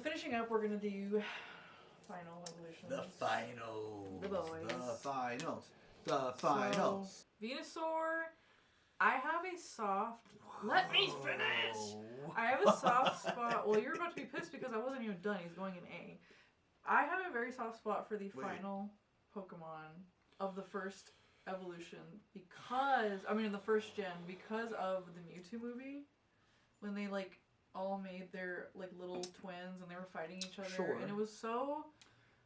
finishing up, we're gonna do final evolutions. The finals. The boys. The finals. The finals. So, Venusaur, I have a soft... Let me finish! I have a soft spot... Well, you're about to be pissed because I wasn't even done. He's going in A. I have a very soft spot for the final Pokemon of the first evolution because... I mean, in the first gen, because of the Mewtwo movie. When they, like, all made their, like, little twins and they were fighting each other. Sure. And it was so...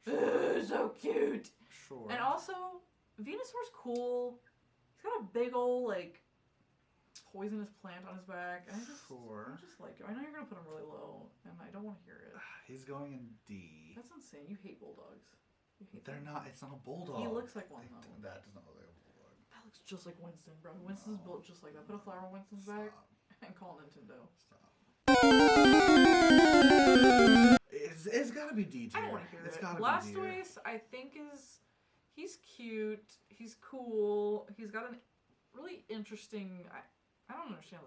so cute! Sure. And also, Venusaur's cool. He's got a big old, like, poisonous plant on his back. And I just like him. I know you're going to put him really low, and I don't want to hear it. He's going in D. That's insane. You hate bulldogs. You hate They're them. not, it's not a bulldog. He looks like one, though. That does not look like a bulldog. That looks just like Winston, bro. Winston's built just like that. Put a flower on Winston's back and call Nintendo. Stop. It's gotta be D tier. I don't want to hear it's it. Gotta Blastoise, I think he's cute. He's cool. He's got an really interesting. I don't understand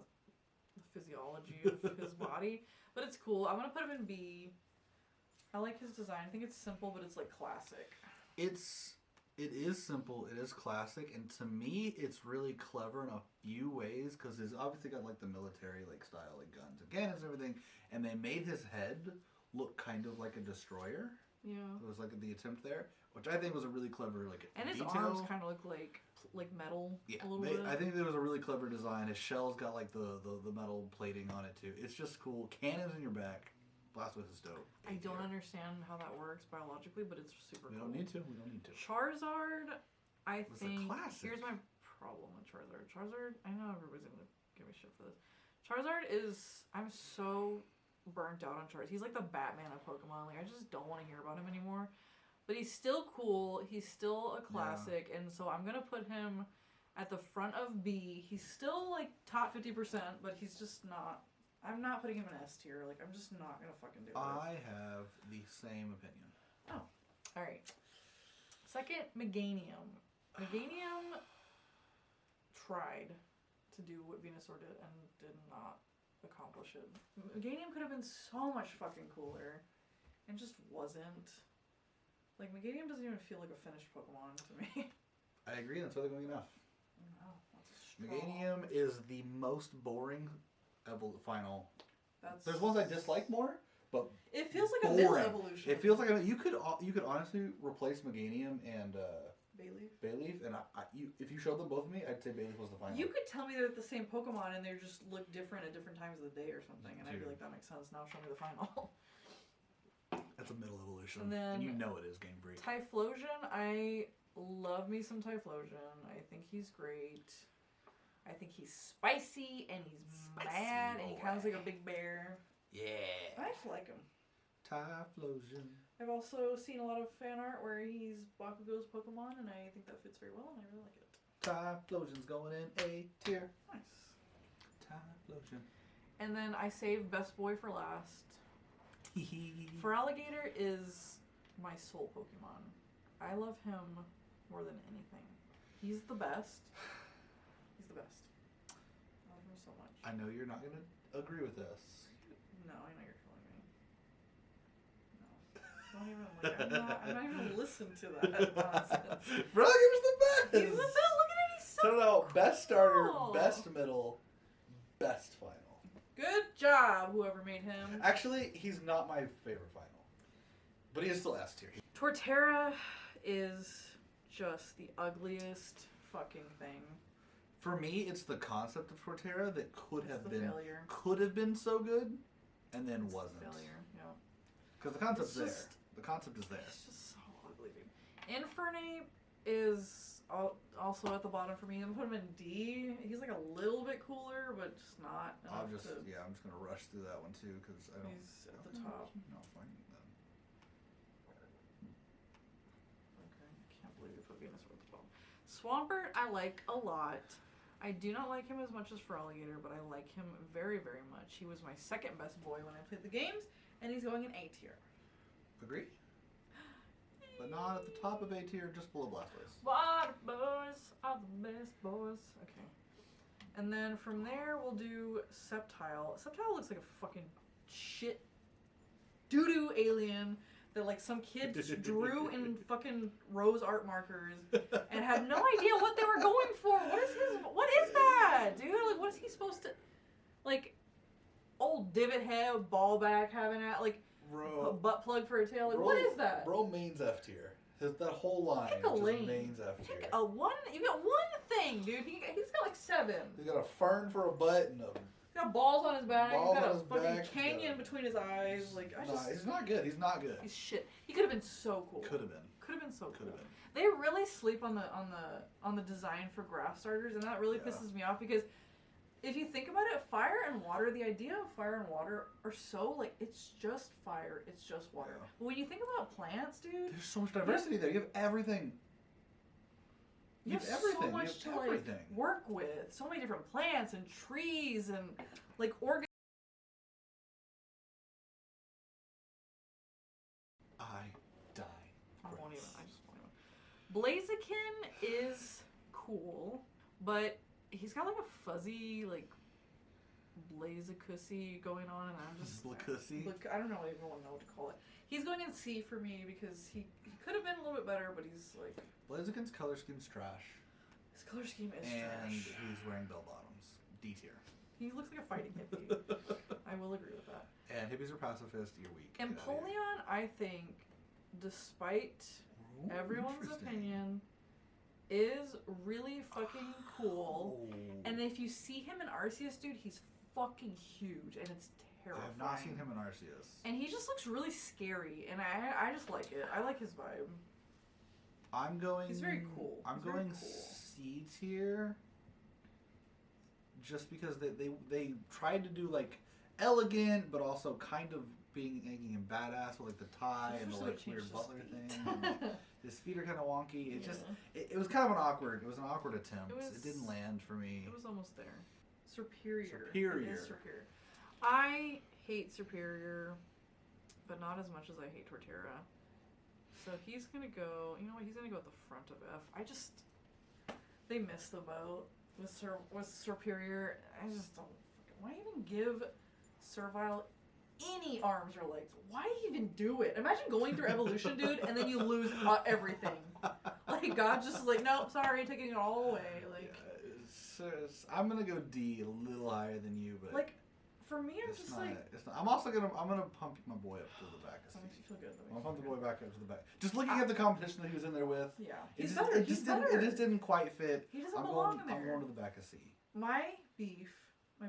the physiology of his body, but it's cool. I'm gonna put him in B. I like his design. I think it's simple, but it's like classic. It is simple. It is classic, and to me, it's really clever in a few ways because it's obviously got like the military like style, like guns and cannons and everything, and they made his head look kind of like a destroyer. Yeah. It was like the attempt there, which I think was a really clever like and his detail. arms kind of look like metal. Yeah, a little bit. I think there was a really clever design. His shell's got like the metal plating on it too. It's just cool. Cannons in your back. Blastoise is dope. I don't understand how that works biologically, but it's super cool. We don't need to. We don't need to. Charizard, I It's a think. classic. Here's my problem with Charizard. Charizard, I know everybody's gonna give me shit for this. Charizard is. I'm so burnt out on Charizard. He's like the Batman of Pokemon. Like, I just don't want to hear about him anymore. But he's still cool. He's still a classic. Yeah. And so I'm going to put him at the front of B. He's still like top 50%, but he's just not. I'm not putting him in S tier. Like, I'm just not going to fucking do it. I have the same opinion. Oh. Alright. Second, Meganium. Meganium tried to do what Venusaur did and did not accomplish it. Meganium could have been so much fucking cooler and just wasn't. Like, Meganium doesn't even feel like a finished Pokemon to me. I agree, that's why they're going enough. No, that's strong. Meganium is the most boring final. That's... There's ones I dislike more, but it feels like boring. a middle evolution. It feels like you could honestly replace Meganium and Bayleaf, and if you showed them both to me, I'd say Bayleaf was the final. You could tell me they're the same Pokemon and they just look different at different times of the day or something, and I'd be like, that makes sense. Now show me the final. That's a middle evolution, and then you know it is Game Freak. Typhlosion, I love me some Typhlosion. I think he's great. I think he's spicy and he's mad and he kind of looks like a big bear. Yeah. I just like him. Typhlosion. I've also seen a lot of fan art where he's Bakugo's Pokemon, and I think that fits very well, and I really like it. Typhlosion's going in A tier. Nice. Typhlosion. And then I saved Best Boy for last. Feraligatr is my soul Pokemon. I love him more than anything. He's the best. He's the best. I love him so much. I know you're not going to agree with this. No, I know you're killing me. No. Don't even, I'm not even going to listen to that nonsense. Feraligatr's the best! He's the best! Look at him, he's so No, best starter, cool. best middle, best final. Good job, whoever made him. Actually, he's not my favorite final. But he is still S tier. Torterra is just the ugliest fucking thing. For me, it's the concept of Torterra that could have been so good, and then wasn't. Failure, yeah. Because the concept's there. The concept is there. It's just so ugly, dude. Infernape is also at the bottom for me. I'm gonna put him in D. He's like a little bit cooler, but just not enough I'm just gonna rush through that one too because I don't. He's at the top. No, fine then. Okay, I can't believe you put Venusaur at the bottom. Swampert, I like a lot. I do not like him as much as Feraligatr, but I like him very, very much. He was my second best boy when I played the games, and he's going in A tier. Agree. But not at the top of A tier, just below Blastoise. Water boys are the best boys. Okay. And then from there, we'll do Sceptile. Sceptile looks like a fucking shit doo-doo alien that like some kid just drew in fucking rose art markers and had no idea what they were going for. What is that, dude? Like, what is he supposed to, like, old divot head, ball back, having a butt plug for a tail? Like, what is that? Bro, mains F tier. That whole line Pick a just lane. mains F tier. Pick you got one thing, dude. He's got like 7. He's got a fern for a butt and He's got balls on his back. Balls He's got on a his fucking back. canyon between his eyes. Like, he's not good. He's not good. He's shit. He could have been so cool. Could have been. Could have been so Could cool. have been. They really sleep on the design for grass starters, and that really pisses me off because if you think about it, fire and water, the idea of fire and water are so, like, it's just fire, it's just water. Yeah. But when you think about plants, dude, There's so much diversity there. You have everything. you have so much to like work with. So many different plants and trees and like I die. I just won't even. Blaziken is cool, but he's got like a fuzzy like Blazicussy going on, and I'm just I don't know even know what to call it. He's going in C for me because he could have been a little bit better, but he's like Blaziken's color scheme's trash. His color scheme is and trash. he's wearing bell bottoms. D tier. He looks like a fighting hippie. I will agree with that. And hippies are pacifist. You're weak. Empoleon, I think, despite everyone's opinion, is really fucking cool. And if you see him in Arceus, dude, he's fucking huge, and it's terrifying. I have not seen him in Arceus. And he just looks really scary, and I just like it. I like his vibe. He's very cool. I'm going C tier. Just because they tried to do like elegant, but also kind of making him badass with like the tie and the like weird butler thing. His feet are kind of wonky. It just it was kind of an awkward. It was an awkward attempt. It didn't land for me. It was almost there. Superior. Superior. It is Superior. I hate Superior, but not as much as I hate Torterra. So he's gonna go. You know what? He's gonna go at the front of F. They missed the boat with Superior. I just don't. Why even give Servile any arms or legs? Why even do it? Imagine going through evolution, dude, and then you lose everything. Like God just is like, nope, sorry, taking it all away. Like, I'm gonna go D, a little higher than you, but like for me, I'm just like. I'm gonna pump my boy up to the back. That makes you feel good. I'll pump the boy back up to the back. Just looking at the competition that he was in there with. Yeah, It just didn't quite fit. He doesn't belong in there. I'm going to the back of C. My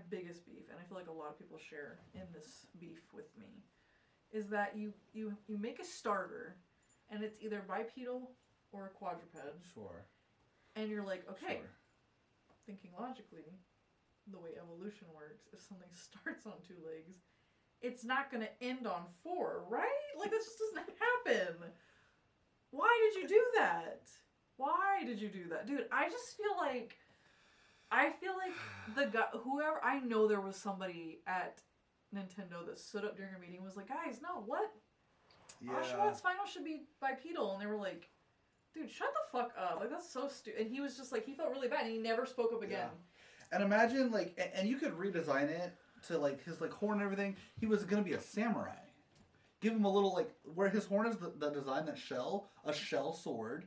biggest beef, and I feel like a lot of people share in this beef with me, is that you make a starter, and it's either bipedal or a quadruped. Sure. And you're like, okay, Sure. Thinking logically, the way evolution works, if something starts on 2 legs, it's not going to end on 4, right? Like, that just doesn't happen. Why did you do that? Why did you do that? Dude, I feel like the guy, whoever, I know there was somebody at Nintendo that stood up during a meeting and was like, guys, no, what? Yeah. Oshawott Final should be bipedal. And they were like, dude, shut the fuck up. Like, that's so stupid. And he was just like, he felt really bad and he never spoke up again. Yeah. And imagine, like, and you could redesign it to, like, his, like, horn and everything. He was going to be a samurai. Give him a little, like, where his horn is the design, that shell, a shell sword.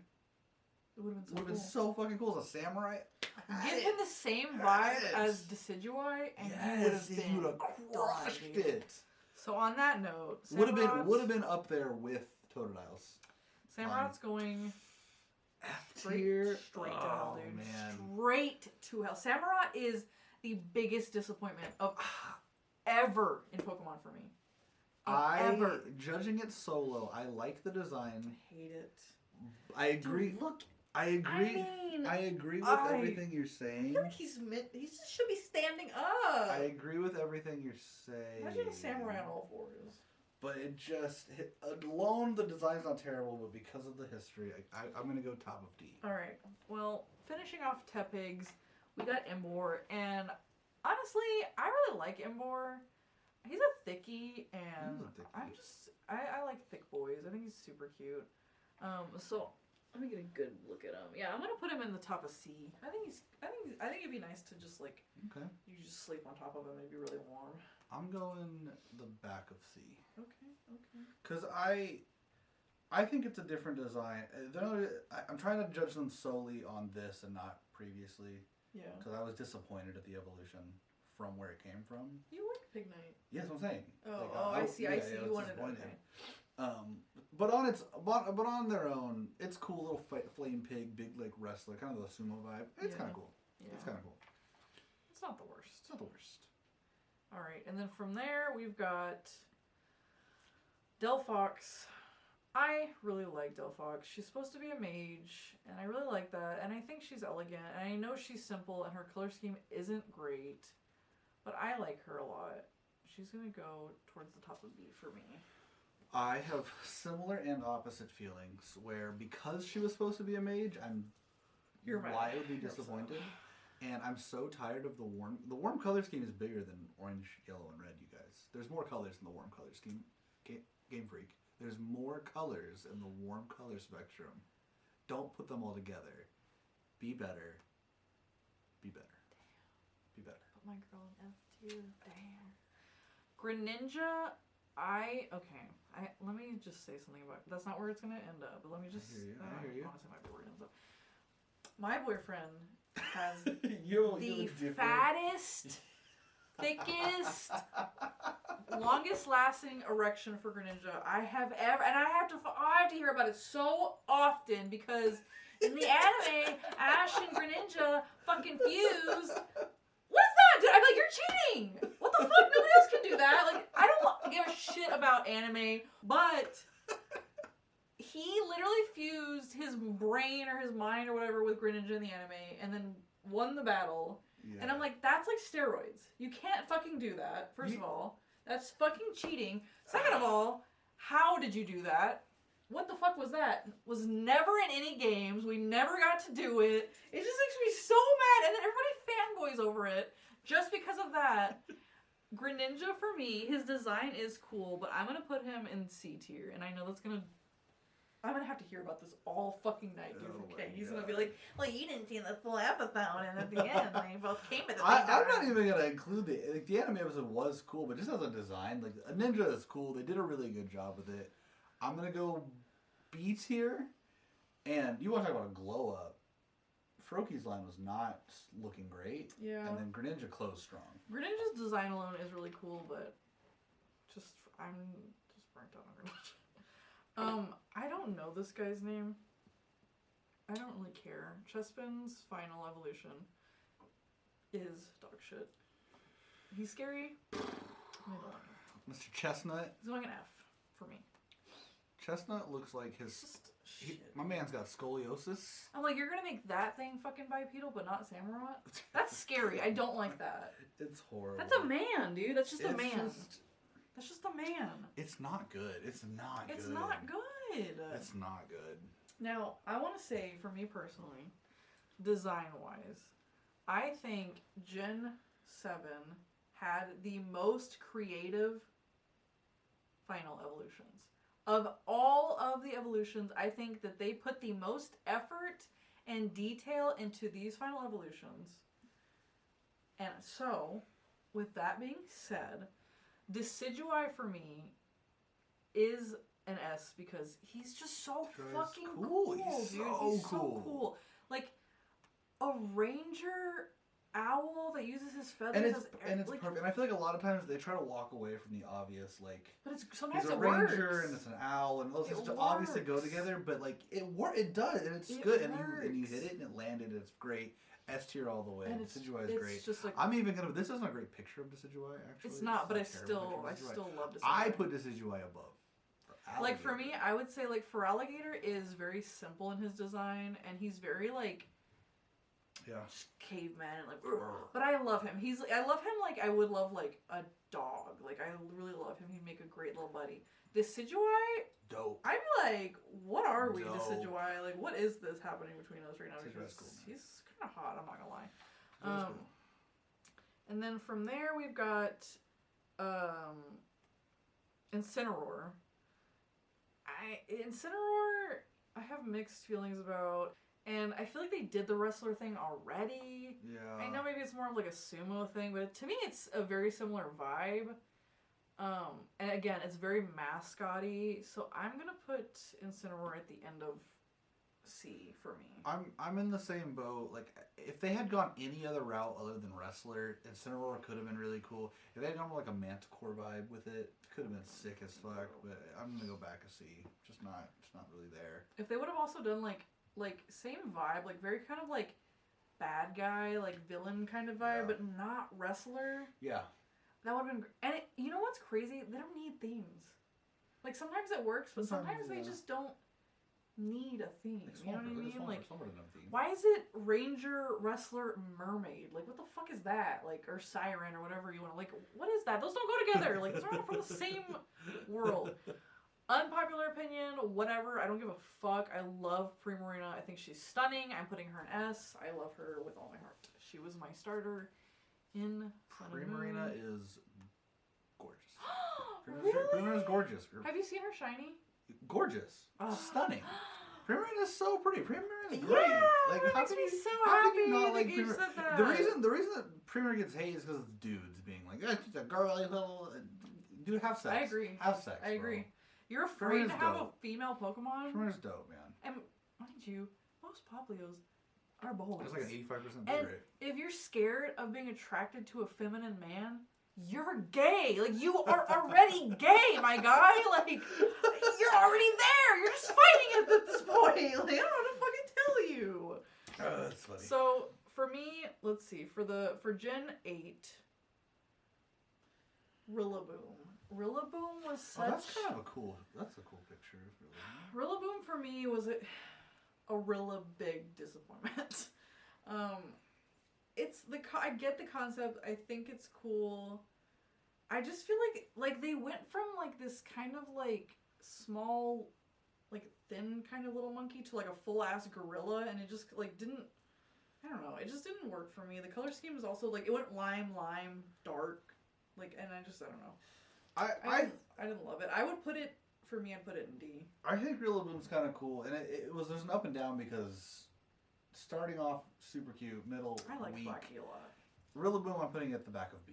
It would have been so fucking cool as a samurai. Give him the same vibe as Decidueye, and he would have crushed it. So on that note, would have been up there with Totodile's. Samurot's going F tier, straight to hell, dude. Man. Straight to hell. Samurott is the biggest disappointment of ever in Pokemon for me. Judging it solo, I like the design. I hate it. I agree. Dude, look. I agree. I agree with everything you're saying. I feel like he just should be standing up. I agree with everything you're saying. Imagine a samurai on all 4s. But it just alone the design's not terrible, but because of the history, I'm gonna go top of D. All right. Well, finishing off Tepigs, we got Embor, and honestly, I really like Embor. He's a thickie, and I like thick boys. I think he's super cute. So Let me get a good look at him. Yeah, I'm gonna put him in the top of C. I think it'd be nice to just like. Okay. You just sleep on top of him. It'd be really warm. I'm going the back of C. Okay. Because I think it's a different design. I'm trying to judge them solely on this and not previously. Yeah. Because I was disappointed at the evolution from where it came from. You like Pig Knight. Yes, I'm saying. I see. I see. You wanted it. Okay. But on their own, it's cool. Little flame pig, big like wrestler, kind of the sumo vibe. It's kind of cool. Yeah. It's kind of cool. It's not the worst. It's not the worst. All right, and then from there we've got Delphox. I really like Delphox. She's supposed to be a mage, and I really like that. And I think she's elegant, and I know she's simple, and her color scheme isn't great, but I like her a lot. She's gonna go towards the top of B for me. I have similar and opposite feelings. Where because she was supposed to be a mage, I'm wildly disappointed. And I'm so tired of the warm color scheme is bigger than orange, yellow, and red, you guys. There's more colors in the warm color scheme. Game Freak. There's more colors in the warm color spectrum. Don't put them all together. Be better. Be better. Damn. Be better. Put my girl in F tier. Damn. Greninja, let me just say something about it. That's not where it's going to end up, but let me just... I hear you. Honestly, might be where it ends up. My boyfriend has the fattest, thickest, longest lasting erection for Greninja I have ever, and I have to hear about it so often because in the anime, Ash and Greninja fucking fuse. What's that, dude? I'm like, you're cheating. What the fuck? Nobody else can do that. Like, I don't give a shit about anime, but he literally fused his brain or his mind or whatever with Greninja in the anime and then won the battle. Yeah. And I'm like, that's like steroids. You can't fucking do that, first of all. That's fucking cheating. Second of all, how did you do that? What the fuck was that? Was never in any games. We never got to do it. It just makes me so mad. And then everybody fanboys over it just because of that. Greninja, for me, his design is cool, but I'm going to put him in C tier. And I know that's going to... I'm going to have to hear about this all fucking night, dude, from King. He's going to be like, well, you didn't see the full episode, and at the end, they both came at the same time. I'm not even going to include the anime episode was cool, but just as a design, like, a ninja is cool. They did a really good job with it. I'm going to go B tier, and you want to talk about a glow up. Froakies line was not looking great. Yeah. And then Greninja closed strong. Greninja's design alone is really cool, but I'm just burnt out on Greninja. I don't know this guy's name. I don't really care. Chespin's final evolution is dog shit. He's scary. I don't like him. Mr. Chestnut. He's going an F for me. Chestnut looks like my man's got scoliosis. I'm like, you're gonna make that thing fucking bipedal, but not Samurott? That's scary. I don't like that. It's horrible. That's a man, dude. That's just a man. That's just a man. It's not good. It's not good. It's not good. It's not good. Now, I want to say, for me personally, design-wise, I think Gen 7 had the most creative final evolutions. Of all of the evolutions, I think that they put the most effort and detail into these final evolutions. And so, with that being said, Decidueye for me is an S because he's just so fucking cool, dude. He's so cool. Like a ranger owl that uses his feathers and it's perfect. And I feel like a lot of times they try to walk away from the obvious, like, but it's sometimes he's a ranger and it's an owl and those just obviously go together, but like it does and it's good and you hit it and it landed and it's great. S tier all the way. Decidueye is great. Just like, I'm even gonna. This isn't a great picture of Decidueye actually. It's not, but I still love Decidueye. I put Decidueye above. Like for me, I would say like Feraligatr is very simple in his design and he's very like caveman and like. But I love him. I love him like I would love like a dog. Like I really love him. He'd make a great little buddy. Decidueye, dope. I'd be like, what are we, Decidueye? Like, what is this happening between us right now? Because he's kind of hot. I'm not gonna lie. And then from there we've got Incineroar. Incineroar I have mixed feelings about, and I feel like they did the wrestler thing already. Yeah. I know maybe it's more of like a sumo thing, but to me it's a very similar vibe. And again, it's very mascot-y, so I'm gonna put Incineroar at the end of C for me. I'm in the same boat. Like, if they had gone any other route other than wrestler, Incineroar could have been really cool. If they had gone with like a Manticore vibe with it, could have been sick as fuck. But I'm gonna go back a C. Just not really there. If they would have also done like same vibe, like very kind of like bad guy, like villain kind of vibe, but not wrestler. Yeah. That would have been. And you know what's crazy? They don't need themes. Like sometimes it works, but sometimes they just don't need a theme. You know what I mean? Like, why is it Ranger, Wrestler, Mermaid? Like, what the fuck is that? Like, or Siren or whatever you want to. Like, what is that? Those don't go together. Like, those are not from the same world. Unpopular opinion, whatever. I don't give a fuck. I love Primarina. I think she's stunning. I'm putting her in S. I love her with all my heart. She was my starter in Primarina is gorgeous. Really? Primarina's gorgeous. Have you seen her shiny? Gorgeous. Stunning. Primarina's so pretty. Primarina's great. Yeah, like, that how makes can me you, so how happy can you not that like Gage Primarina? said that. The reason that Primarina gets hate is because of dudes being like, she's a girly little dude. Have sex. I agree. Have sex. I agree. Bro. You're afraid Primarina's to have dope. a female Pokemon? Primarina's dope, man. And mind you, most Poplios are bold. It's like an 85% and rate. if you're scared of being attracted to a feminine man, you're gay. Like, you are already gay, my guy. Like, you're already there. You're just fighting it at this point. Like, I don't know what to fucking tell you. Oh, that's funny. So, for me, let's see. For Gen 8, Rillaboom. Rillaboom was such... Oh, that's kind of a cool... That's a cool picture. Really. Rillaboom for me was a Rilla big disappointment. It's I get the concept. I think it's cool. I just feel like they went from like this kind of like small, like thin kind of little monkey to like a full ass gorilla, and it just like didn't. I don't know. It just didn't work for me. The color scheme is also like it went lime, dark, like, and I don't know. I didn't love it. I would put it for me. I'd put it in D. I think Rillaboom's kind of cool, and there's an up and down because starting off super cute, middle weak. Blackie a lot. Rillaboom, I'm putting at the back of B,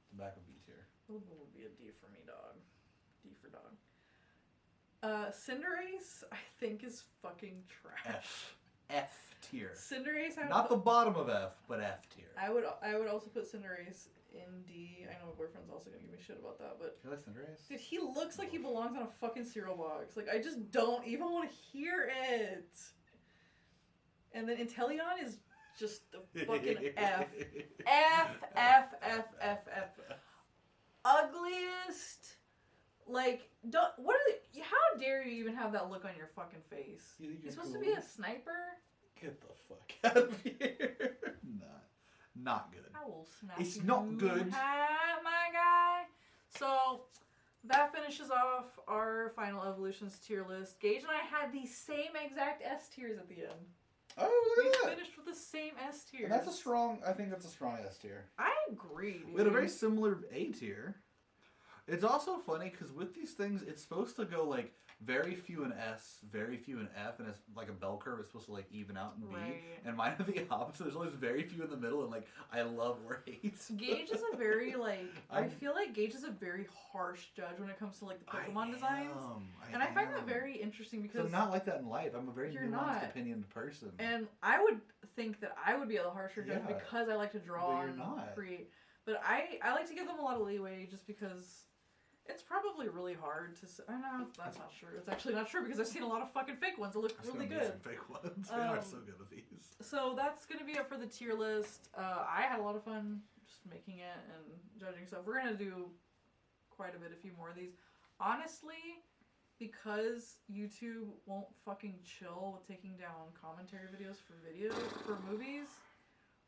the back of B tier. Rillaboom would be a D for me, dog. D for dog. Cinderace, I think is fucking trash. F tier. Cinderace, not the bottom of F, but F tier. I would also put Cinderace in D. I know my boyfriend's also gonna give me shit about that, but you like Cinderace? Dude, he looks like he belongs on a fucking cereal box. Like, I just don't even want to hear it. And then Inteleon is just the fucking F. F. Ugliest. Like, how dare you even have that look on your fucking face? You're supposed to be a sniper? Get the fuck out of here. Not good. I will snap It's you not good. in half, my guy. So, that finishes off our final evolutions tier list. Gage and I had the same exact S tiers at the end. Oh, look at that. We finished with the same S tier. I think that's a strong S tier. I agree, dude. We had a very similar A tier. It's also funny because with these things, it's supposed to go like very few in S, very few in F, and it's like a bell curve. It's supposed to like even out in B. Right. And mine are the opposite. There's always very few in the middle, and like I love where A's. Gage is a very like I feel like Gage is a very harsh judge when it comes to like the Pokemon designs. I find that very interesting because I'm not like that in life. I'm a very nuanced, opinioned person. And I would think that I would be a harsher judge because I like to draw and create. But I like to give them a lot of leeway just because it's probably really hard to say. I know that's not true. It's actually not true because I've seen a lot of fucking fake ones that look really good. Some fake ones. They are so good at these. So that's gonna be it for the tier list. I had a lot of fun just making it and judging stuff. We're gonna do quite a few more of these. Honestly, because YouTube won't fucking chill with taking down commentary videos for movies,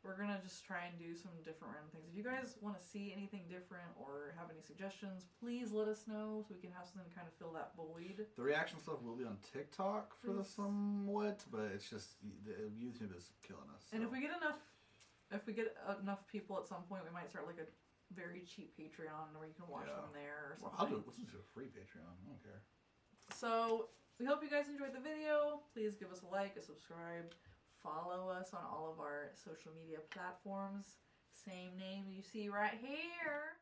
we're gonna just try and do some different random things. If you guys want to see anything different or have any suggestions, please let us know so we can have something to kind of fill that void. The reaction stuff will be on TikTok for the somewhat, but it's just YouTube is killing us. So. And if we get enough people at some point, we might start like a very cheap Patreon where you can watch them there or something. Let's do a free Patreon. I don't care. So We hope you guys enjoyed the video. Please give us a like, a subscribe. Follow us on all of our social media platforms. Same name you see right here.